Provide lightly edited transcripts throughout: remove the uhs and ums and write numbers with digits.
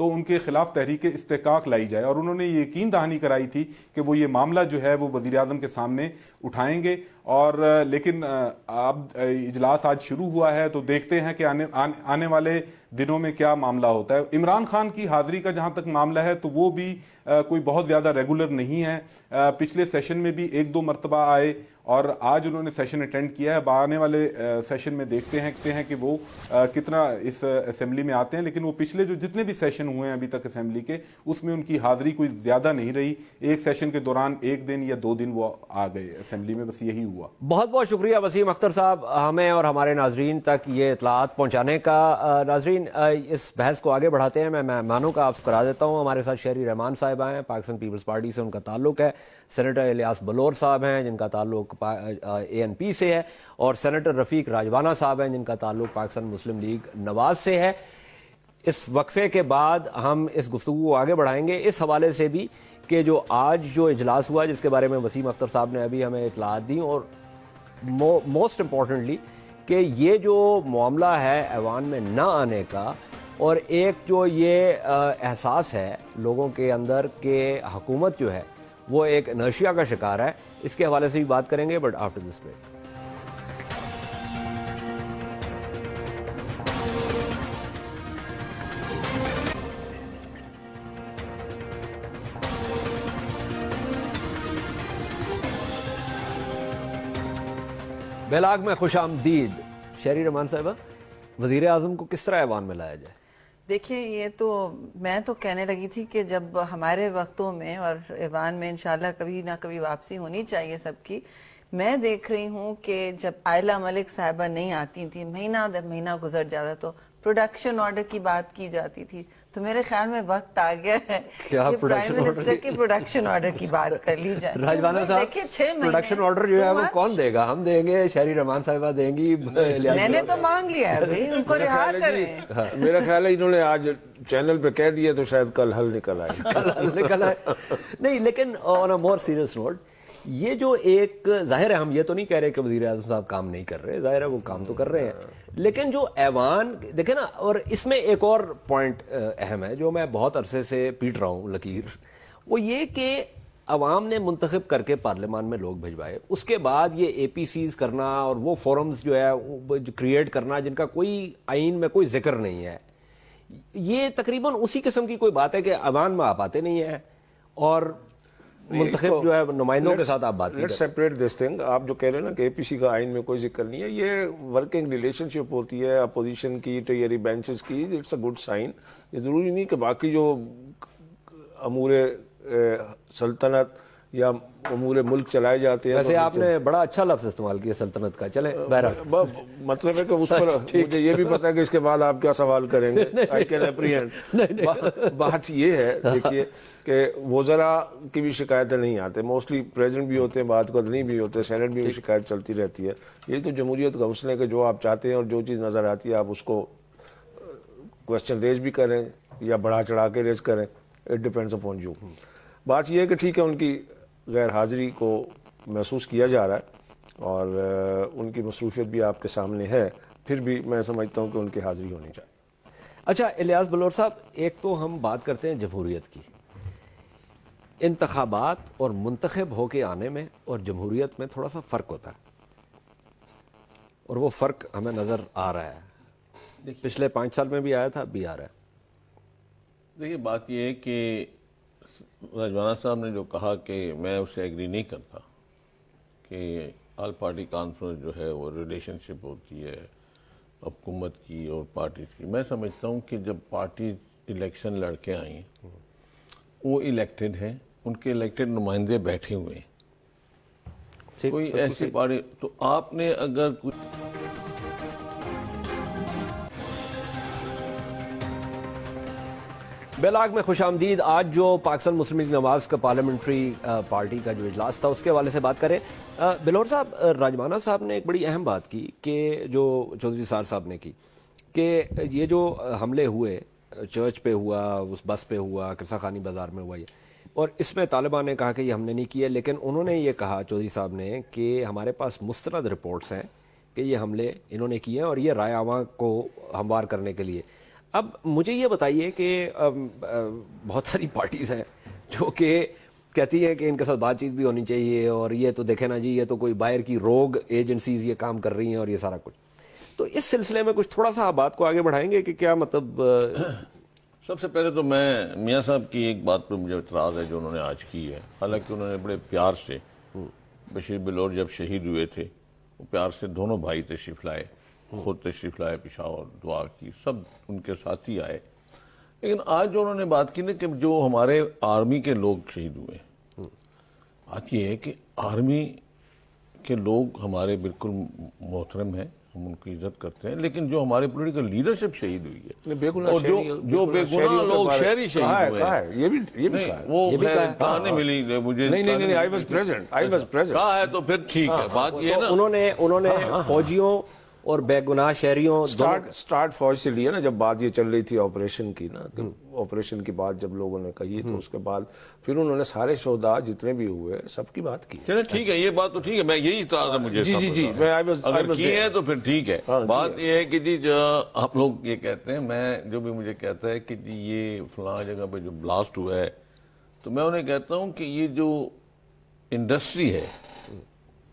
تو ان کے خلاف تحریک استحقاق لائی جائے، اور انہوں نے یہ یقین دہانی کرائی تھی کہ وہ یہ معاملہ جو ہے وہ وزیر اعظم کے سامنے اٹھائیں گے. اور لیکن اب اجلاس آج شروع ہوا ہے تو دیکھتے ہیں کہ آنے والے دنوں میں کیا معاملہ ہوتا ہے. عمران خان کی حاضری کا جہاں تک معاملہ ہے تو وہ بھی کوئی بہت زیادہ ریگولر نہیں ہے. پچھلے سیشن میں بھی ایک دو مرتبہ آئے اور آج انہوں نے سیشن اٹینڈ کیا ہے. آنے والے سیشن میں دیکھتے ہیں کہ وہ کتنا اس اسمبلی میں آتے ہیں، لیکن وہ پچھلے جو جتنے بھی سیشن ہوئے ہیں ابھی تک اسمبلی کے، اس میں ان کی حاضری کوئی زیادہ نہیں رہی. ایک سیشن کے دوران ایک دن یا 2 دن وہ آ گئے اسمبلی میں، بس یہی ہوا. بہت بہت شکریہ وسیم اختر صاحب ہمیں اور ہمارے ناظرین تک یہ اطلاعات پہنچانے کا. ناظرین اس بحث کو آگے بڑھاتے ہیں. میں مہمانوں کا آپ کرا دیتا ہوں. ہمارے ساتھ شہری رحمان صاحب ہیں، پاکستان پیپلز پارٹی سے ان کا تعلق ہے. سینیٹر الیاس بلور صاحب ہیں جن کا تعلق ANP سے ہے، اور سینیٹر رفیق راجوانہ صاحب ہیں جن کا تعلق پاکستان مسلم لیگ نواز سے ہے. اس وقفے کے بعد ہم اس گفتگو کو آگے بڑھائیں گے اس حوالے سے بھی کہ جو آج جو اجلاس ہوا جس کے بارے میں وسیم اختر صاحب نے ابھی ہمیں اطلاعات دی، اور موسٹ امپورٹنٹلی کہ یہ جو معاملہ ہے ایوان میں نہ آنے کا، اور ایک جو یہ احساس ہے لوگوں کے اندر کہ حکومت جو ہے وہ ایک انرشیا کا شکار ہے، اس کے حوالے سے بھی بات کریں گے، بٹ آفٹر دس بریک. بیلاگ میں خوش آمدید. شہری رحمان صاحبہ، وزیر اعظم کو کس طرح ایوان میں لایا جائے؟ دیکھیں، یہ تو میں تو کہنے لگی تھی کہ جب ہمارے وقتوں میں اور ایوان میں انشاءاللہ کبھی نہ کبھی واپسی ہونی چاہیے سب کی. میں دیکھ رہی ہوں کہ جب عائلہ ملک صاحبہ نہیں آتی تھی، مہینہ در مہینہ گزر جاتا تو پروڈکشن آرڈر کی بات کی جاتی تھی. تو میرے خیال میں وقت آ گیا ہے کہ پرائم منسٹر کی پروڈکشن آرڈر کی بات کر لی جائے. راجوانہ صاحب، دیکھیں 6 مہینے پروڈکشن آرڈر جو ہے وہ کون دے گا؟ ہم دیں گے، شہری رحمان صاحبہ دیں گی. میں نے تو مانگ لیا ہے بھائی، ان کو رہا کریں. میرا خیال ہے انہوں نے آج چینل پہ کہہ دیا تو شاید کل حل نکل آئے. نہیں، لیکن آن اے مور سیریس نوٹ، یہ جو ایک ظاہر ہے، ہم یہ تو نہیں کہہ رہے کہ وزیر اعظم صاحب کام نہیں کر رہے، ظاہر ہے وہ کام تو کر رہے ہیں، لیکن جو ایوان دیکھیں نا. اور اس میں ایک اور پوائنٹ اہم ہے جو میں بہت عرصے سے پیٹ رہا ہوں لکیر، وہ یہ کہ عوام نے منتخب کر کے پارلیمان میں لوگ بھجوائے، اس کے بعد یہ APCs کرنا اور وہ فورمز جو ہے کریٹ کرنا جن کا کوئی آئین میں کوئی ذکر نہیں ہے، یہ تقریباً اسی قسم کی کوئی بات ہے کہ عوام میں آپ آتے نہیں ہیں اور منتخب جو ہے نمائندوں کے ساتھ آپ بات لیٹس سیپریٹ دس تھنگ. آپ جو کہہ رہے ہیں نا کہ APC کا آئین میں کوئی ذکر نہیں ہے، یہ ورکنگ ریلیشن شپ ہوتی ہے اپوزیشن کی، ٹیئری بینچز کی. It's a good sign. یہ ضروری نہیں کہ باقی جو امور سلطنت یا امور ملک چلائے جاتے ہیں. ویسے آپ نے بڑا اچھا لفظ استعمال کیا سلطنت کا. چلے بہرحال مطلب ہے کہ اس پر مجھے یہ بھی پتا ہے کہ اس کے بعد آپ کیا سوال کریں گے. I can apprehend. بات یہ ہے دیکھیے کہ وزراء کی بھی شکایتیں نہیں آتے، موسٹلی پریزیڈنٹ بھی ہوتے ہیں، بات کو نہیں بھی ہوتے، سینٹ بھی شکایت چلتی رہتی ہے. یہ تو جمہوریت کا حسن ہے کہ جو آپ چاہتے ہیں اور جو چیز نظر آتی ہے آپ اس کو کوشچن ریز بھی کریں یا بڑھا چڑھا کے ریز کریں. It depends upon you. بات یہ ہے کہ ٹھیک ہے ان کی غیر حاضری کو محسوس کیا جا رہا ہے اور ان کی مصروفیت بھی آپ کے سامنے ہے، پھر بھی میں سمجھتا ہوں کہ ان کی حاضری ہونی چاہیے. اچھا الیاس بلور صاحب، ایک تو ہم بات کرتے ہیں جمہوریت کی. انتخابات اور منتخب ہو کے آنے میں اور جمہوریت میں تھوڑا سا فرق ہوتا ہے، اور وہ فرق ہمیں نظر آ رہا ہے. پچھلے 5 سال میں بھی آیا تھا، اب بھی آ رہا ہے. دیکھیے بات یہ ہے کہ راجوانہ صاحب نے جو کہا کہ میں اس سے ایگری نہیں کرتا کہ آل پارٹی کانفرنس جو ہے وہ ریلیشن شپ ہوتی ہے حکومت کی اور پارٹیز کی. میں سمجھتا ہوں کہ جب پارٹی الیکشن لڑ کے آئی ہیں، وہ الیکٹڈ ہیں، ان کے الیکٹڈ نمائندے بیٹھے ہوئے ہیں. کوئی ایسی پارٹی تو آپ نے اگر بیلاگ میں خوش آمدید. آج جو پاکستان مسلم لیگ نواز کا پارلیمنٹری پارٹی کا جو اجلاس تھا اس کے حوالے سے بات کریں. بلور صاحب، راجوانہ صاحب نے ایک بڑی اہم بات کی کہ جو چودھری سار صاحب نے کی کہ یہ جو حملے ہوئے چرچ پہ ہوا، اس بس پہ ہوا، قرصہ خانی بازار میں ہوا، یہ اور اس میں طالبان نے کہا کہ یہ ہم نے نہیں کیے، لیکن انہوں نے یہ کہا چودھری صاحب نے کہ ہمارے پاس مستند رپورٹس ہیں کہ یہ حملے انہوں نے کیے ہیں اور یہ رائے عواں کو ہموار کرنے کے لیے. اب مجھے یہ بتائیے کہ بہت ساری پارٹیز ہیں جو کہ کہتی ہیں کہ ان کے ساتھ بات چیت بھی ہونی چاہیے، اور یہ تو دیکھیں نا جی یہ تو کوئی باہر کی روگ ایجنسیز یہ کام کر رہی ہیں اور یہ سارا کچھ. تو اس سلسلے میں کچھ تھوڑا سا بات کو آگے بڑھائیں گے کہ کیا مطلب. سب سے پہلے تو میں میاں صاحب کی ایک بات پہ مجھے اعتراض ہے جو انہوں نے آج کی ہے. حالانکہ انہوں نے بڑے پیار سے بشیر بلور جب شہید ہوئے تھے وہ پیار سے دونوں بھائی تشریف لائے، خود تشریف لائے پشاور، دعا کی، سب ان کے ساتھی آئے. لیکن آج جو انہوں نے بات کی نا کہ جو ہمارے آرمی کے لوگ شہید ہوئے، بات یہ ہے کہ آرمی کے لوگ ہمارے بالکل محترم ہیں، ہم ان کی عزت کرتے ہیں، لیکن جو ہمارے پولیٹیکل لیڈرشپ شہید ہوئی ہے اور جو بے گناہ لوگ شہری شہید ہوئے ہیں، یہ بھی وہ کہاں نہیں ملی مجھے. نہیں I was present. کہا ہے تو پھر ٹھیک ہے. بات یہ نا انہوں نے فوجیوں اور بے گناہ شہریوں سٹارٹ فوج سے لیا نا جب بات یہ چل رہی تھی آپریشن کی نا، آپریشن کی بات جب لوگوں نے کہی تو اس کے بعد پھر انہوں نے سارے شہداء جتنے بھی ہوئے سب کی بات کی. چلے ٹھیک ہے، یہ بات تو ٹھیک ہے، میں یہی اعتراض ہے مجھے. جی اگر کی ہے تو پھر ٹھیک ہے. بات یہ ہے کہ جی جو آپ لوگ یہ کہتے ہیں، میں جو بھی مجھے کہتا ہے کہ جی یہ فلاں جگہ پہ جو بلاسٹ ہوا ہے، تو میں انہیں کہتا ہوں کہ یہ جو انڈسٹری ہے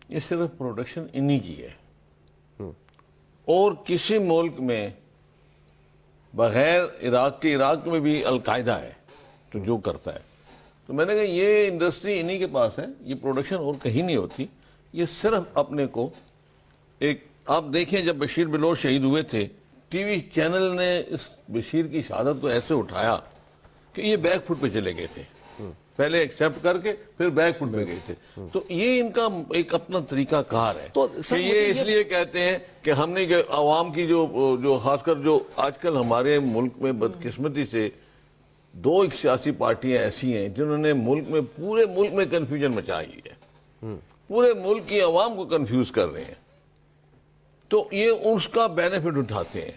یہ صرف پروڈکشن انہی کی ہے، اور کسی ملک میں بغیر عراق میں بھی القاعدہ ہے تو جو کرتا ہے. تو میں نے کہا یہ انڈسٹری انہی کے پاس ہے، یہ پروڈکشن اور کہیں نہیں ہوتی. یہ صرف اپنے کو ایک، آپ دیکھیں جب بشیر بلور شہید ہوئے تھے ٹی وی چینل نے اس بشیر کی شہادت کو ایسے اٹھایا کہ یہ بیک فٹ پہ چلے گئے تھے، پہلے ایکسپٹ کر کے پھر بیک فٹ پہ گئے تھے. تو یہ ان کا ایک اپنا طریقہ کار ہے کہ یہ اس لیے کہتے ہیں کہ ہم نے عوام کی جو خاص کر جو آج کل ہمارے ملک میں بدقسمتی سے دو ایک سیاسی پارٹیاں ایسی ہیں جنہوں نے پورے ملک میں کنفیوژن مچائی ہے، پورے ملک کی عوام کو کنفیوز کر رہے ہیں. تو یہ اس کا بینیفٹ اٹھاتے ہیں،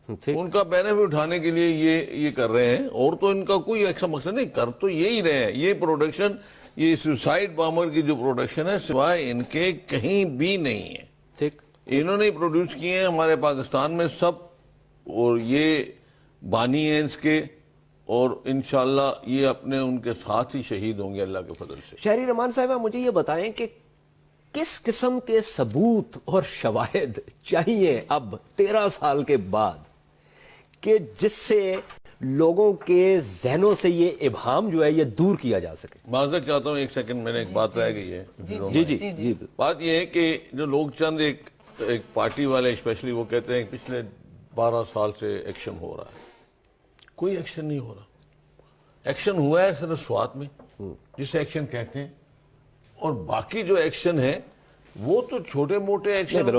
ان کا بینیفٹ اٹھانے کے لیے یہ کر رہے ہیں. اور تو ان کا کوئی ایسا مقصد نہیں، کر تو یہی رہے ہیں. یہ پروڈکشن، یہ سوسائڈ بامر کی جو پروڈکشن ہے سوائے ان کے کہیں بھی نہیں ہے. ٹھیک، انہوں نے پروڈیوس کیے ہیں ہمارے پاکستان میں سب، اور یہ بانی ہیں اس کے، اور انشاءاللہ یہ اپنے ان کے ساتھ ہی شہید ہوں گے اللہ کے فضل سے. شہری رحمان صاحبہ مجھے یہ بتائیں کہ کس قسم کے ثبوت اور شواہد چاہیے اب 13 سال کے بعد کہ جس سے لوگوں کے ذہنوں سے یہ ابہام جو ہے یہ دور کیا جا سکے. معذرت چاہتا ہوں، ایک سیکنڈ، میں نے ایک بات رہ گئی ہے. جی بات یہ ہے کہ جو لوگ چند ایک پارٹی والے اسپیشلی وہ کہتے ہیں کہ پچھلے 12 سال سے ایکشن ہو رہا ہے. کوئی ایکشن نہیں ہو رہا. ایکشن ہوا ہے صرف سوات میں جسے ایکشن کہتے ہیں، اور باقی جو ایکشن ہے وہ تو چھوٹے موٹے ایکشن.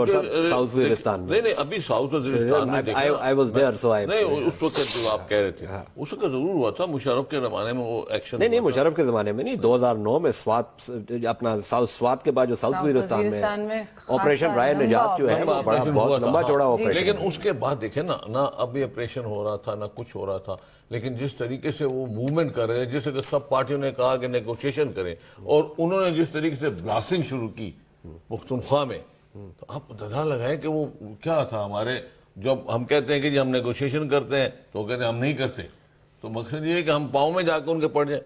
ساؤتھ وزیرستان میں نہیں، ابھی ساؤتھ وزیرستان میں نہیں، اس وقت جو آپ کہہ رہے تھے اس وقت ضرور ہوا تھا مشرف کے زمانے میں وہ ایکشن. نہیں، مشرف کے زمانے میں نہیں، 2009 میں سوات، اپنا سوات کے بعد جو ساؤتھ وزیرستان میں آپریشن رائے نجات جو ہے بہت لمبا چوڑا آپریشن. لیکن اس کے بعد دیکھیں نا، نہ ابھی آپریشن ہو رہا تھا نہ کچھ ہو رہا تھا، لیکن جس طریقے سے وہ موومنٹ کر رہے ہیں، جیسے کہ سب پارٹیوں نے کہا کہ نیگوشیشن کریں، اور انہوں نے جس طریقے سے بلاسٹنگ شروع کی پختونخوا میں، تو آپ اندازہ لگائیں کہ وہ کیا تھا. ہمارے جب ہم کہتے ہیں کہ جی ہم نیگوشیشن کرتے ہیں تو کہتے ہیں ہم نہیں کرتے، تو مقصد یہ ہے کہ ہم پاؤں میں جا کے ان کے پڑ جائیں.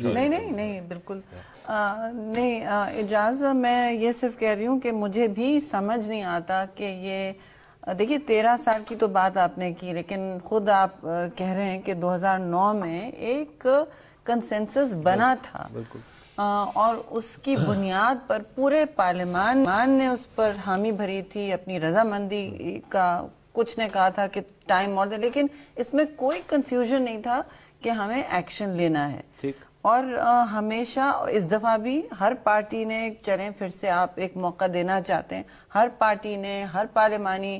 نہیں بالکل نہیں. اعجاز، میں یہ صرف کہہ رہی ہوں کہ مجھے بھی سمجھ نہیں آتا کہ یہ دیکھیے 13 سال کی تو بات آپ نے کی، لیکن خود آپ کہہ رہے ہیں کہ 2009 میں ایک کنسنسس بنا تھا، اور اس کی بنیاد پر پورے پارلیمان نے اس پر حامی بھری تھی، اپنی رضامندی کا. کچھ نے کہا تھا کہ ٹائم اور دے، لیکن اس میں کوئی کنفیوژن نہیں تھا کہ ہمیں ایکشن لینا ہے. اور ہمیشہ اس دفعہ بھی ہر پارٹی نے، چلیں پھر سے آپ ایک موقع دینا چاہتے ہیں، ہر پارٹی نے، ہر پارلیمانی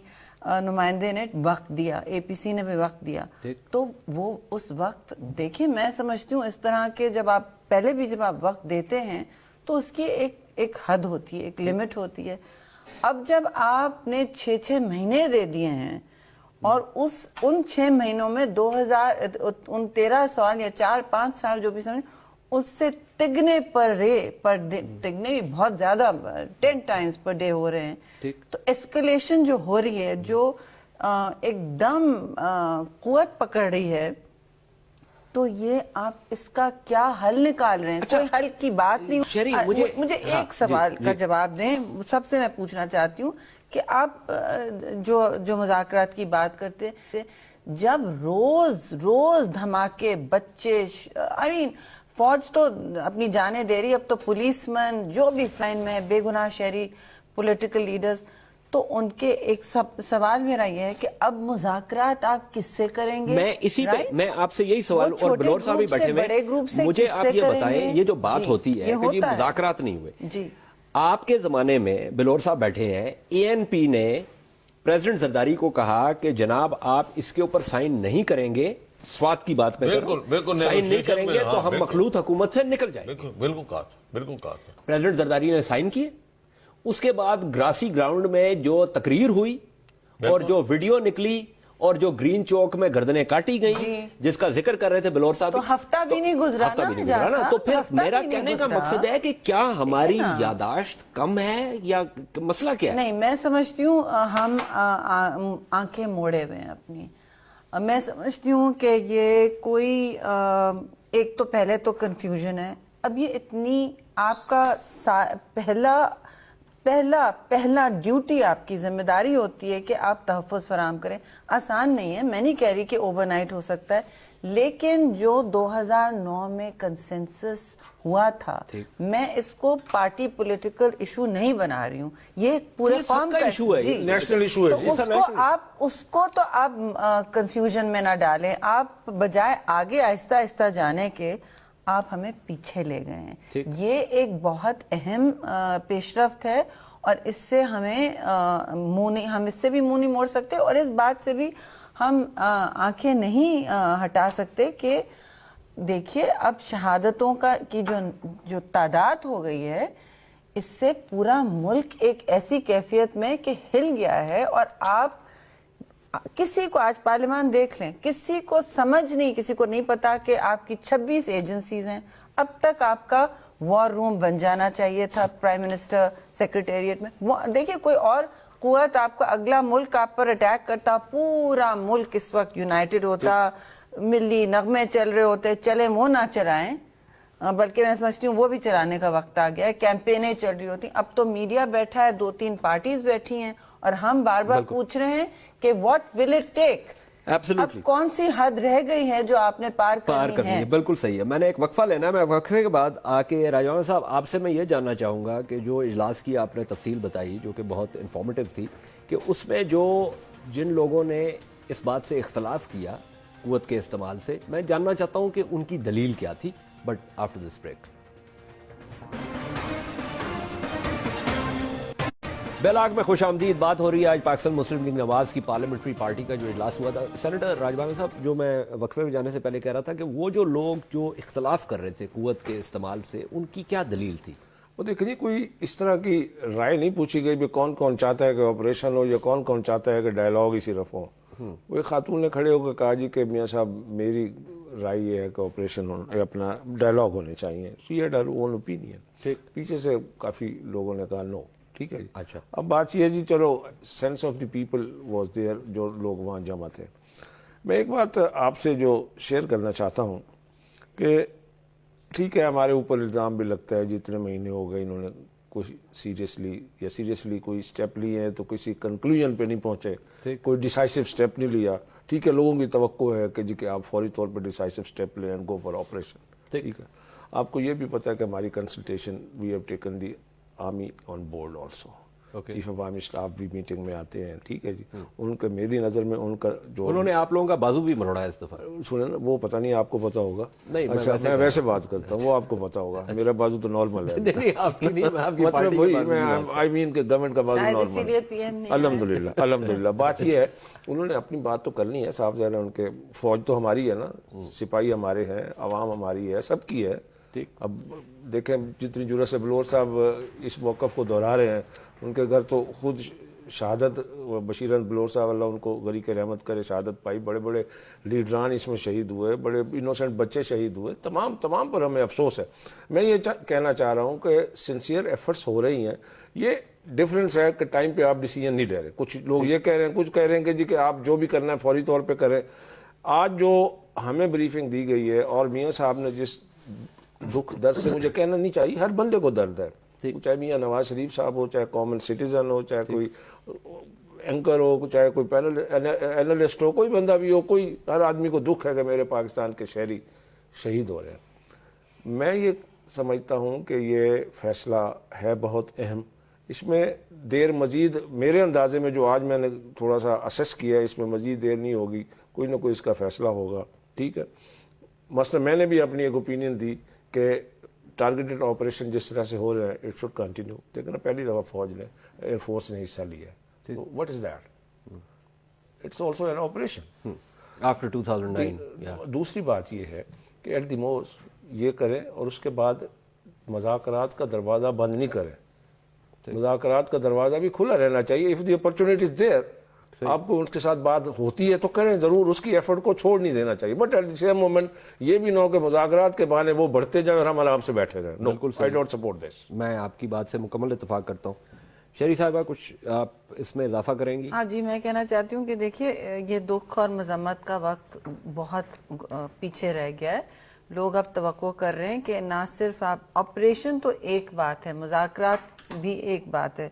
نمائندے نے وقت دیا، اے پی سی نے بھی وقت دیا. تو وہ اس وقت دیکھیں، میں سمجھتی ہوں اس طرح کے جب آپ پہلے بھی جب آپ وقت دیتے ہیں تو اس کی ایک حد ہوتی ہے، ایک لمٹ ہوتی ہے. اب جب آپ نے 6 مہینے دے دیے ہیں، اور ان 6 مہینوں میں 13 سال یا 4-5 سال جو بھی سمجھ، اس سے تگنے تگنے بھی بہت زیادہ 10 ٹائمز پر ڈے ہو رہے ہیں. تو ایسکلیشن جو ہو رہی ہے، جو ایک دم قوت پکڑ رہی ہے تو یہ آپ اس کا کیا حل نکال رہے ہیں؟ کوئی حل کی بات نہیں. مجھے ایک سوال کا جواب دیں. سب سے میں پوچھنا چاہتی ہوں کہ آپ جو مذاکرات کی بات کرتے ہیں، جب روز دھماکے، بچے، فوج تو اپنی جانیں دے رہی، اب تو پولیس مین جو بھی فلائن میں بے گناہ شہری، پولیٹیکل لیڈرز، تو ان کے ایک سوال میرا یہ ہے کہ اب مذاکرات آپ کس سے کریں گے؟ میں اسی پہ میں آپ سے یہی سوال، اور بلور صاحب بھی بیٹھے ہوئے، مجھے آپ یہ بتائیں، یہ جو بات ہوتی ہے کہ یہ مذاکرات نہیں ہوئے، جی آپ کے زمانے میں بلور صاحب بیٹھے ہیں، ANP نے پریزیڈنٹ زرداری کو کہا کہ جناب آپ اس کے اوپر سائن نہیں کریں گے، سوات کی بات میں سائن نہیں کریں گے تو ہم مخلوط حکومت سے نکل جائیں گے. بالکل کہا. پریزیڈنٹ زرداری نے سائن کیے. اس کے بعد گراسی گراؤنڈ میں جو تقریر ہوئی اور جو ویڈیو نکلی اور جو گرین چوک میں گردنیں کاٹی گئیں، جس کا ذکر کر رہے تھے بلور صاحب، تو ہفتہ بھی نہیں گزرا نا. تو پھر میرا کہنے کا مقصد ہے کہ کیا ہماری یاداشت کم ہے یا مسئلہ کیا ہے؟ نہیں، میں سمجھتی ہوں ہم آنکھیں موڑے ہوئے ہیں اپنی. میں سمجھتی ہوں کہ یہ کوئی ایک تو پہلے تو کنفیوژن ہے. اب یہ اتنی آپ کا پہلا ڈیوٹی، آپ کی ذمہ داری ہوتی ہے کہ آپ تحفظ فراہم کریں. آسان نہیں ہے، میں نہیں کہہ رہی کہ اوور نائٹ ہو سکتا ہے، لیکن جو 2009 میں کنسنسس ہوا تھا، میں اس کو پارٹی پولیٹیکل ایشو نہیں بنا رہی ہوں، یہ پورے قوم کا ایشو ہے، نیشنل ایشو ہے. اس کو تو آپ کنفیوژن میں نہ ڈالیں. آپ بجائے آگے آہستہ آہستہ جانے کے، آپ ہمیں پیچھے لے گئے ہیں. یہ ایک بہت اہم پیش رفت ہے اور اس سے ہم اس سے بھی منہ نہیں موڑ سکتے اور اس بات سے بھی ہم آنکھیں نہیں ہٹا سکتے کہ دیکھیے اب شہادتوں کی جو تعداد ہو گئی ہے، اس سے پورا ملک ایک ایسی کیفیت میں کہ ہل گیا ہے. اور آپ کسی کو آج پارلیمان دیکھ لیں، کسی کو سمجھ نہیں، کسی کو نہیں پتا کہ آپ کی 26 ایجنسیز ہیں. اب تک آپ کا وار روم بن جانا چاہیے تھا پرائم منسٹر سیکریٹریٹ میں. دیکھیے کوئی اور قوت، آپ کا اگلا ملک آپ پر اٹیک کرتا، پورا ملک اس وقت یونائٹڈ ہوتا، ملی نغمے چل رہے ہوتے. چلے وہ نہ چلائیں، بلکہ میں سمجھتی ہوں وہ بھی چلانے کا وقت آ گیا ہے. کیمپینیں چل رہی ہوتی. اب تو میڈیا بیٹھا ہے، 2-3 پارٹیز بیٹھی ہیں اور ہم بار بار پوچھ رہے ہیں کہ واٹ ول اٹ ٹیک. اب کون سی حد رہ گئی ہے جو آپ نے پار کرنی ہے؟ بالکل صحیح ہے. میں نے ایک وقفہ لینا ہے. میں وقفے کے بعد آ کے راجوانہ صاحب آپ سے میں یہ جاننا چاہوں گا کہ جو اجلاس کی آپ نے تفصیل بتائی جو کہ بہت انفارمیٹیو تھی، کہ اس میں جن لوگوں نے اس بات سے اختلاف کیا قوت کے استعمال سے، میں جاننا چاہتا ہوں کہ ان کی دلیل کیا تھی. But after this break. بیل آگ میں خوش آمدید. بات ہو رہی ہے آج پاکستان مسلم لیگ نواز کی پارلیمنٹری پارٹی کا جو اجلاس ہوا تھا. سینیٹر راجوانہ صاحب، جو میں وقفے میں جانے سے پہلے کہہ رہا تھا کہ وہ جو لوگ جو اختلاف کر رہے تھے قوت کے استعمال سے، ان کی کیا دلیل تھی؟ وہ دیکھیے، کوئی اس طرح کی رائے نہیں پوچھی گئی بھی کون کون چاہتا ہے کہ آپریشن ہو یا کون کون چاہتا ہے کہ ڈائلاگ ہی صرف ہو. وہ ایک خاتون نے کھڑے ہو کے کہا جی کہ میاں صاحب میری رائے یہ ہے کہ آپریشن اپنا ڈائلاگ ہونے چاہیے. She had her own opinion. پیچھے سے کافی لوگوں نے کہا نو. ٹھیک ہے جی. اچھا، اب بات یہ ہے جی، چلو sense of the people was there, جو لوگ وہاں جمع تھے. میں ایک بات آپ سے جو شیئر کرنا چاہتا ہوں کہ ٹھیک ہے، ہمارے اوپر الزام بھی لگتا ہے جتنے مہینے ہو گئے انہوں نے کوئی سیریسلی کوئی اسٹیپ لیے ہیں تو کسی کنکلوژن پہ نہیں پہنچے، کوئی ڈیسائسو اسٹیپ نہیں لیا. ٹھیک ہے، لوگوں کی توقع ہے کہ جی کہ آپ فوری طور پہ ڈیسائسو اسٹیپ لیں اینڈ گو فار آپریشن. ٹھیک ہے، آپ کو یہ بھی پتا ہے کہ ہماری consultation we have taken the army on board also. Chief of army staff بھی میٹنگ میں آتے ہیں. ٹھیک ہے جی. ان کا میری نظر میں ان کا جو انہوں نے آپ لوگوں کا بازو بھی مروڑا ہے اس دفعہ. سنیں نا، وہ پتہ نہیں آپ کو پتا ہوگا. نہیں، اچھا، میں ویسے بات کرتا ہوں، وہ آپ کو پتا ہوگا. میرا بازو تو نارمل ہے. مطلب وہی میں آئی مین کہ گورنمنٹ کا بازو نارمل ہے. الحمدللہ. بات یہ ہے انہوں نے اپنی بات تو کرنی ہے. صاحب ظاہر ہے ان کے فوج تو ہماری ہے نا، سپاہی ہمارے ہیں، عوام ہماری ہے، سب کی ہے. اب دیکھیں جتنی جرأت سے بلور صاحب اس موقف کو دہرا رہے ہیں، ان کے گھر تو خود شہادت، بشیر احمد بلور صاحب اللہ ان کو غریق رحمت کرے، شہادت پائی، بڑے بڑے لیڈران اس میں شہید ہوئے، بڑے انوسنٹ بچے شہید ہوئے، تمام پر ہمیں افسوس ہے۔ میں یہ کہنا چاہ رہا ہوں کہ سنسیئر ایفرٹس ہو رہی ہیں، یہ ڈفرینس ہے کہ ٹائم پہ آپ ڈیسیجن نہیں لے رہے۔ کچھ لوگ یہ کہہ رہے ہیں، کچھ کہہ رہے ہیں کہ جی کہ آپ جو بھی کرنا ہے فوری طور پہ کریں۔ آج جو ہمیں بریفنگ دی گئی ہے اور میاں صاحب نے جس دکھ درد سے، مجھے کہنا نہیں چاہیے، ہر بندے کو درد ہے، چاہے میاں نواز شریف صاحب ہو، چاہے کامن سٹیزن ہو، چاہے کوئی اینکر ہو، چاہے کوئی اینالسٹ ہو، کوئی بندہ بھی ہو، کوئی، ہر آدمی کو دکھ ہے کہ میرے پاکستان کے شہری شہید ہو رہے ہیں۔ میں یہ سمجھتا ہوں کہ یہ فیصلہ ہے بہت اہم، اس میں دیر مزید میرے اندازے میں جو آج میں نے تھوڑا سا اسیس کیا ہے، اس میں مزید دیر نہیں ہوگی، کوئی نہ کوئی اس کا فیصلہ ہوگا، ٹھیک ہے۔ مثلا میں نے بھی اپنی ایک اوپینین دی کہ ٹارگیٹڈ آپریشن جس طرح سے ہو رہے ہیں اٹ شوڈ کنٹینیو، لیکن پہلی دفعہ فوج نے، ایئر فورس نے حصہ لیا ہے، what is that? It's also an operation after 2009۔ دوسری بات یہ ہے کہ ایٹ دی موسٹ یہ کریں اور اس کے بعد مذاکرات کا دروازہ بند نہیں کریں، مذاکرات کا دروازہ بھی کھلا رہنا چاہیے۔ If the opportunity is there, آپ کو ان کے ساتھ بات ہوتی ہے تو کریں ضرور، اس کی ایفرٹ کو چھوڑ نہیں دینا چاہیے، but at the same moment یہ بھی نہ ہو کہ مذاکرات کے بہانے وہ بڑھتے جائیں اور ہم آرام سے بیٹھے رہیں۔ نو، آئی ڈونٹ سپورٹ دس۔ میں آپ کی بات سے مکمل اتفاق کرتا ہوں۔ شہری صاحبہ کچھ آپ اس میں اضافہ کریں گی؟ ہاں جی، میں کہنا چاہتی ہوں کہ دیکھیے یہ دکھ اور مذمت کا وقت بہت پیچھے رہ گیا ہے۔ لوگ اب توقع کر رہے ہیں کہ نہ صرف آپ آپریشن تو ایک بات ہے، مذاکرات بھی ایک بات ہے،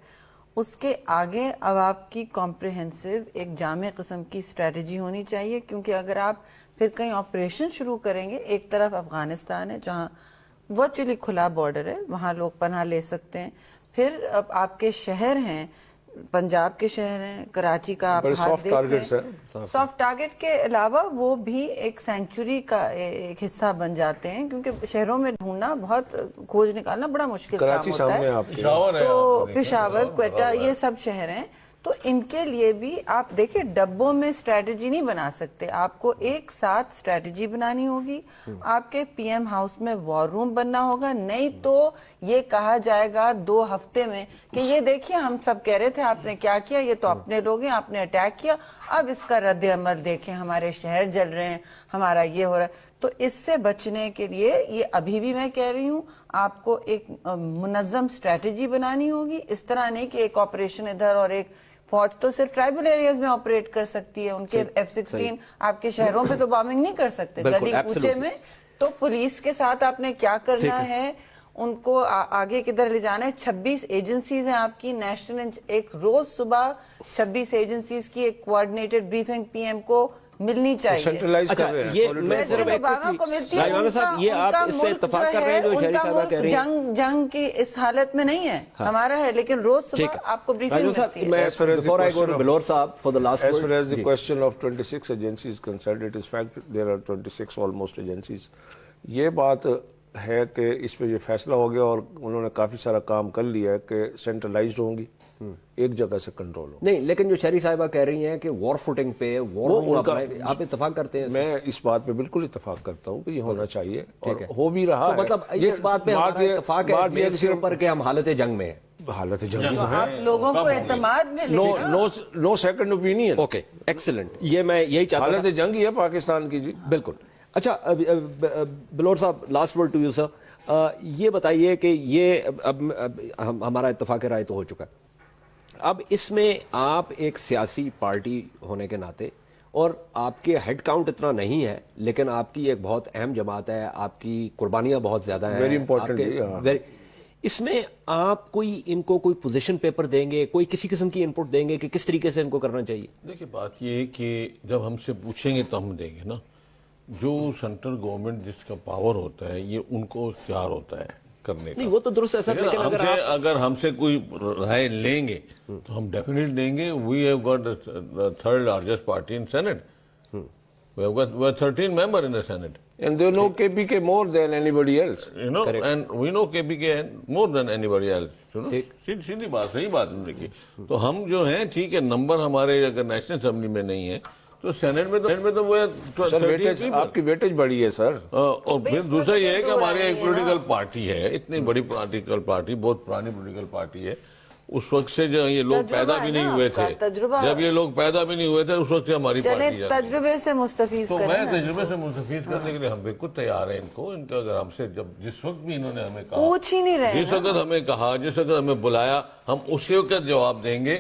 اس کے آگے اب آپ کی کمپریہنسو ایک جامع قسم کی اسٹریٹجی ہونی چاہیے، کیونکہ اگر آپ پھر کہیں آپریشن شروع کریں گے، ایک طرف افغانستان ہے جہاں ورچولی کھلا بارڈر ہے، وہاں لوگ پناہ لے سکتے ہیں، پھر اب آپ کے شہر ہیں، پنجاب کے شہر ہیں، کراچی کا آپ سافٹ ٹارگیٹس ہیں، سافٹ ٹارگیٹ کے علاوہ وہ بھی ایک سینچری کا ایک حصہ بن جاتے ہیں، کیونکہ شہروں میں ڈھونڈنا بہت، کھوج نکالنا بڑا مشکل کام کراچی ہوتا سامنے ہے۔ آپ کے، تو پشاور، کوئٹہ، یہ سب شہر ہیں، تو ان کے لیے بھی آپ دیکھیں ڈبوں میں اسٹریٹجی نہیں بنا سکتے، آپ کو ایک ساتھ اسٹریٹجی بنانی ہوگی، آپ کے پی ایم ہاؤس میں وار روم بننا ہوگا، نہیں تو یہ کہا جائے گا 2 ہفتے میں کہ یہ دیکھیے ہم سب کہہ رہے تھے آپ نے کیا کیا، یہ تو اپنے لوگ ہیں، آپ نے اٹیک کیا، اب اس کا رد عمل دیکھیں، ہمارے شہر جل رہے ہیں، ہمارا یہ ہو رہا ہے۔ تو اس سے بچنے کے لیے یہ ابھی بھی میں کہہ رہی ہوں آپ کو ایک منظم اسٹریٹجی بنانی ہوگی، اس طرح نہیں کہ ایک آپریشن ادھر اور ایک فوج تو صرف ٹرائبل ایریاز میں آپریٹ کر سکتی ہے، ان کے F-16 آپ کے شہروں پہ تو بامنگ نہیں کر سکتے، گلی کوچے میں۔ تو پولیس کے ساتھ آپ نے کیا کرنا ہے، ان کو آگے کدھر لے جانا ہے۔ 26 ایجنسیز ہیں آپ کی نیشنل، ایک روز صبح 26 ایجنسیز کی ایک کوآرڈینیٹڈ بریفنگ پی ایم کو ملنی چاہیے۔ سینٹرلائز کر رہے ہیں۔ یہ میں صرف ایک رائیوانہ صاحب، یہ آپ اس سے اتفاق کر رہے ہیں جو شہری صاحبہ کہہ رہی ہیں؟ جنگ کی اس حالت میں نہیں ہے، ہمارا ہے، لیکن روز صبح آپ کو بریفنگ ملتی ہے۔ میں before I go to Bilor صاحب for the last word. As far as the question of 26 agencies concerned, it is fact there are 26 almost agencies. یہ بات ہے کہ اس پہ یہ فیصلہ ہو گیا اور انہوں نے کافی سارا کام کر لیا ہے کہ سینٹرلائزڈ ہوں گی، ایک جگہ سے کنٹرول ہو۔ نہیں، لیکن جو شہری صاحبہ کہہ رہی ہیں کہ وار فوٹنگ پہ آپ اتفاق کرتے ہیں؟ میں اس بات پہ بالکل اتفاق کرتا ہوں کہ یہ ہونا چاہیے اور ہو بھی رہا ہے۔ مطلب اس بات پہ ہمارا اتفاق ہے اس پر کہ ہم حالت جنگ میں ہیں۔ حالت جنگی تو آپ لوگوں کو اعتماد میں لے نو سیکنڈ اوپینین۔ اوکے، ایکسلنٹ، یہ میں یہی چاہتا ہوں۔ حالت جنگی ہے پاکستان کی، جی بالکل۔ اچھا بلور صاحب، last word to you sir, یہ بتائیے کہ یہ اب ہمارا اتفاق رائے تو ہو چکا ہے، اب اس میں آپ ایک سیاسی پارٹی ہونے کے ناطے، اور آپ کے ہیڈ کاؤنٹ اتنا نہیں ہے لیکن آپ کی ایک بہت اہم جماعت ہے، آپ کی قربانیاں بہت زیادہ ہیں، ویری امپورٹنٹ، اس میں آپ ان کو کوئی پوزیشن پیپر دیں گے، کوئی کسی قسم کی انپٹ دیں گے کہ کس طریقے سے ان کو کرنا چاہیے؟ دیکھیں بات یہ ہے کہ جب ہم سے پوچھیں گے تو ہم دیں گے نا، جو سینٹرل گورنمنٹ جس کا پاور ہوتا ہے یہ ان کو اختیار ہوتا ہے کرنے کا۔ نہیں وہ تو درست ہے سر، لیکن اگر ہم سے کوئی رائے لیں گے تو ہم ڈیفینیٹلی لیں گے۔ We have got the third largest party in Senate. We are 13 members in the Senate. And they know KPK more than anybody else. You know, and we know KPK more than anybody else. سیدھی بات، صحیح بات ہے کی۔ تو ہم جو ہیں ٹھیک ہے، نمبر ہمارے اگر نیشنل اسمبلی میں نہیں ہے تو سینٹ میں تو وہ سر ویٹیج آپ کی ویٹیج بڑی ہے سر. اور پھر دوسرا یہ ہے کہ ہمارے ایک پولیٹیکل پارٹی ہے, اتنی بڑی پولیٹیکل پارٹی, بہت پرانی پولیٹیکل پارٹی ہے. اس وقت سے جو یہ لوگ پیدا بھی نہیں ہوئے تھے, جب یہ لوگ پیدا بھی نہیں ہوئے تھے اس وقت سے ہماری پارٹی ہے. تجربے سے مستفیض تو میں تجربے سے مستفید کرنے کے لیے ہم بالکل تیار ہیں. ان کا اگر ہم سے جس وقت بھی انہوں نے ہمیں کہا, پوچھ ہی نہیں رہے, جس وقت ہمیں کہا, جس وقت ہمیں بلایا, ہم اسی وقت جواب دیں گے.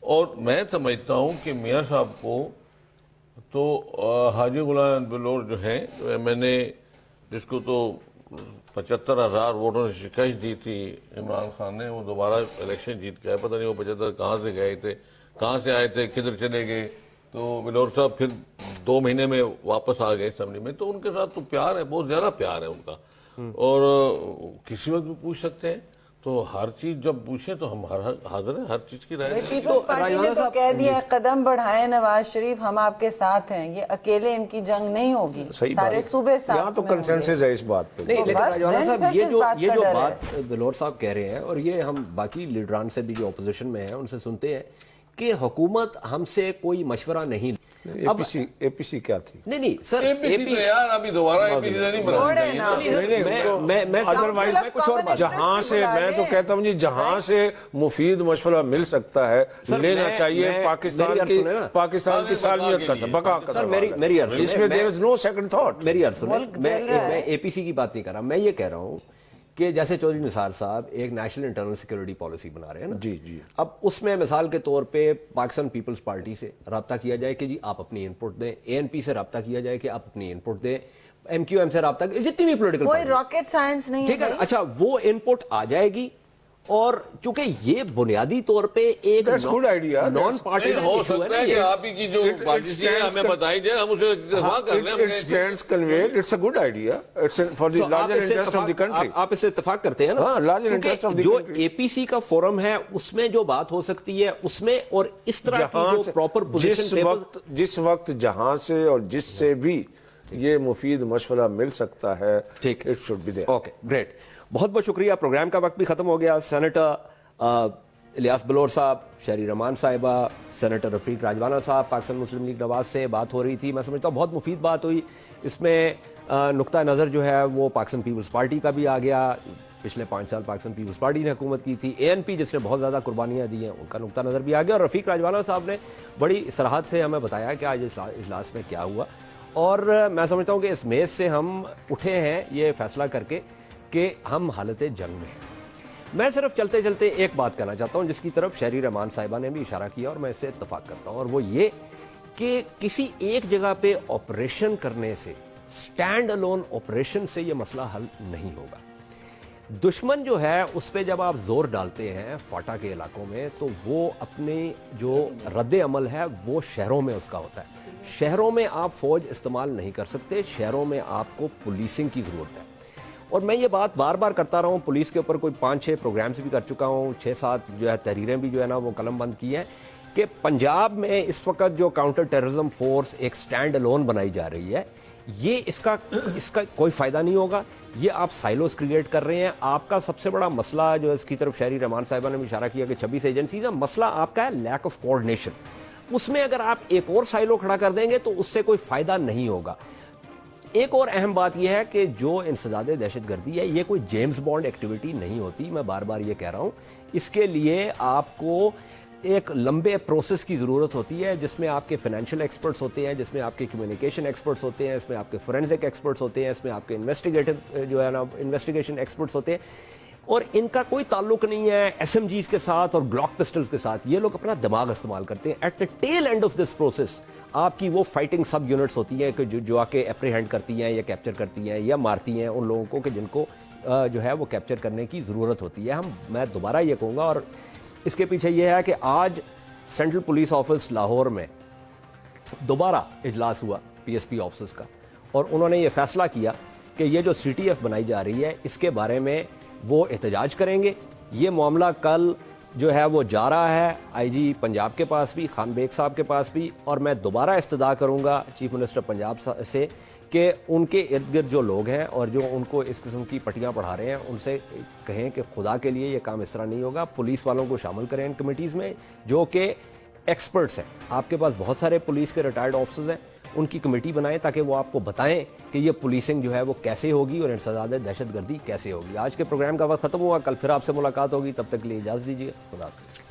اور میں سمجھتا ہوں کہ میاں صاحب کو تو حاجی غلام بلور جو ہیں, میں نے جس کو تو 75,000 ووٹوں نے شکست دی تھی عمران خان نے, وہ دوبارہ الیکشن جیت گئے. پتہ نہیں وہ 75 کہاں سے گئے تھے, کہاں سے آئے تھے, کدھر چلے گئے. تو بلور صاحب پھر 2 مہینے میں واپس آ گئے اسمبلی میں. تو ان کے ساتھ تو پیار ہے, بہت زیادہ پیار ہے ان کا, اور کسی وقت بھی پوچھ سکتے ہیں. تو ہر چیز جب پوچھیں تو ہم حاضر ہیں ہر چیز کی رائے. پیپلز پارٹی نے تو کہہ دیا قدم بڑھائے نواز شریف, ہم آپ کے ساتھ ہیں, یہ اکیلے ان کی جنگ نہیں ہوگی, سارے صوبے ساتھ. یہاں تو کنسنسس ہے اس بات پہ. نہیں, لیکن راجوانا صاحب یہ جو بات بلور صاحب کہہ رہے ہیں, اور یہ ہم باقی لیڈران سے بھی جو اپوزیشن میں ہیں ان سے سنتے ہیں کہ حکومت ہم سے کوئی مشورہ نہیں. اے پی سی کیا تھی؟ نہیں سر, یار ابھی دوبارہ نہیں ادروائز کچھ اور بات. جہاں سے میں تو کہتا ہوں جی, جہاں سے مفید مشورہ مل سکتا ہے لینا چاہیے. پاکستان کی سالمیت کا بقا کا سر, میری عرض اس میں there is no second thought. میری عرض سنیں, میں اے پی سی کی بات نہیں کر رہا, میں یہ کہہ رہا ہوں کہ جیسے چودھری نثار صاحب ایک نیشنل انٹرنل سیکورٹی پالیسی بنا رہے ہیں نا, جی جی, اب اس میں مثال کے طور پہ پاکستان پیپلز پارٹی سے رابطہ کیا جائے کہ جی آپ اپنی ان پٹ دیں, اے این پی سے رابطہ کیا جائے کہ آپ اپنی ان پٹ دیں, ایم کیو ایم سے رابطہ, جتنی بھی پولیٹیکل کوئی راکٹ سائنس نہیں ہے. ٹھیک ہے, اچھا وہ ان پٹ آ جائے گی, اور چونکہ یہ بنیادی طور پہ ایک نان پارٹی ہو سکتا ہے کہ آپ ہی کی جو پالیسی ہے ہمیں بتائی جائے, ہم اسے اتفاق کر لیں. It's a good idea. It's for the larger interest of the country. آپ اس سے اتفاق کرتے ہیں نا, larger interest of the جو country. اے پی سی کا فورم ہے اس میں جو بات ہو سکتی ہے اس میں, اور اس طرح کی جو پراپر پوزیشن جس وقت جہاں سے اور جس سے بھی یہ مفید مشورہ مل سکتا ہے, ٹھیک, it should be there. Okay great, بہت بہت شکریہ. پروگرام کا وقت بھی ختم ہو گیا. سینیٹر الیاس بلور صاحب, شہری رحمان صاحبہ, سینیٹر رفیق راجوانہ صاحب, پاکستان مسلم لیگ نواز سے بات ہو رہی تھی. میں سمجھتا ہوں بہت مفید بات ہوئی. اس میں نقطہ نظر جو ہے وہ پاکستان پیپلز پارٹی کا بھی آ گیا. پچھلے 5 سال پاکستان پیپلز پارٹی نے حکومت کی تھی, اے این پی جس نے بہت زیادہ قربانیاں دی ہیں ان کا نقطہ نظر بھی آ گیا, اور رفیق راجوانہ صاحب نے بڑی صراحت سے ہمیں بتایا کہ آج اجلاس میں کیا ہوا. اور میں سمجھتا ہوں کہ اس میز سے ہم اٹھے ہیں یہ فیصلہ کر کے کہ ہم حالت جنگ میں ہیں. میں صرف چلتے چلتے ایک بات کہنا چاہتا ہوں جس کی طرف شہری رحمان صاحبہ نے بھی اشارہ کیا, اور میں اس سے اتفاق کرتا ہوں, اور وہ یہ کہ کسی ایک جگہ پہ آپریشن کرنے سے, سٹینڈ الون آپریشن سے یہ مسئلہ حل نہیں ہوگا. دشمن جو ہے اس پہ جب آپ زور ڈالتے ہیں فاٹا کے علاقوں میں, تو وہ اپنی جو رد عمل ہے وہ شہروں میں اس کا ہوتا ہے. شہروں میں آپ فوج استعمال نہیں کر سکتے, شہروں میں آپ کو پولیسنگ کی ضرورت ہے. اور میں یہ بات بار بار کرتا رہا ہوں, پولیس کے اوپر کوئی 5-6 پروگرامز بھی کر چکا ہوں, 6-7 جو ہے تحریریں بھی جو ہے نا وہ قلم بند کی ہیں, کہ پنجاب میں اس وقت جو کاؤنٹر ٹیررزم فورس ایک سٹینڈ الون بنائی جا رہی ہے, یہ اس کا کوئی فائدہ نہیں ہوگا. یہ آپ سائلوز کریٹ کر رہے ہیں. آپ کا سب سے بڑا مسئلہ جو اس کی طرف شہری رحمان صاحبہ نے بھی اشارہ کیا کہ 26 ایجنسیز ہے, مسئلہ آپ کا ہے لیک آف کوآرڈینیشن. اس میں اگر آپ ایک اور سائلو کھڑا کر دیں گے تو اس سے کوئی فائدہ نہیں ہوگا. ایک اور اہم بات یہ ہے کہ جو انسداد دہشت گردی ہے یہ کوئی جیمز بانڈ ایکٹیویٹی نہیں ہوتی. میں بار بار یہ کہہ رہا ہوں, اس کے لیے آپ کو ایک لمبے پروسیس کی ضرورت ہوتی ہے, جس میں آپ کے فائنینشیل ایکسپرٹس ہوتے ہیں, جس میں آپ کے کمیونیکیشن ایکسپرٹس ہوتے ہیں, اس میں آپ کے فورینسک ایکسپرٹس ہوتے ہیں, اس میں آپ کے انویسٹیگیشن ایکسپرٹس ہوتے ہیں, اور ان کا کوئی تعلق نہیں ہے ایس ایم جیز کے ساتھ اور گلاک پسٹلز کے ساتھ. یہ لوگ اپنا دماغ استعمال کرتے ہیں. At the tail end of this process آپ کی وہ فائٹنگ سب یونٹس ہوتی ہیں کہ جو آ کے اپریہینڈ کرتی ہیں یا کیپچر کرتی ہیں یا مارتی ہیں ان لوگوں کو کہ جن کو جو ہے وہ کیپچر کرنے کی ضرورت ہوتی ہے. میں دوبارہ یہ کہوں گا, اور اس کے پیچھے یہ ہے کہ آج سینٹرل پولیس آفس لاہور میں دوبارہ اجلاس ہوا پی ایس پی آفسز کا, اور انہوں نے یہ فیصلہ کیا کہ یہ جو سی ٹی ایف بنائی جا رہی ہے اس کے بارے میں وہ احتجاج کریں گے. یہ معاملہ کل جو ہے وہ جا رہا ہے آئی جی پنجاب کے پاس بھی, خان بیگ صاحب کے پاس بھی, اور میں دوبارہ استدعا کروں گا چیف منسٹر پنجاب سے کہ ان کے ارد گرد جو لوگ ہیں اور جو ان کو اس قسم کی پٹیاں پڑھا رہے ہیں ان سے کہیں کہ خدا کے لیے یہ کام اس طرح نہیں ہوگا. پولیس والوں کو شامل کریں ان کمیٹیز میں جو کہ ایکسپرٹس ہیں, آپ کے پاس بہت سارے پولیس کے ریٹائرڈ آفیسرز ہیں, ان کی کمیٹی بنائیں تاکہ وہ آپ کو بتائیں کہ یہ پولیسنگ جو ہے وہ کیسے ہوگی اور انسداد دہشت گردی کیسے ہوگی. آج کے پروگرام کا وقت ختم ہوا, کل پھر آپ سے ملاقات ہوگی, تب تک کے لیے اجازت دیجیے, خدا حافظ.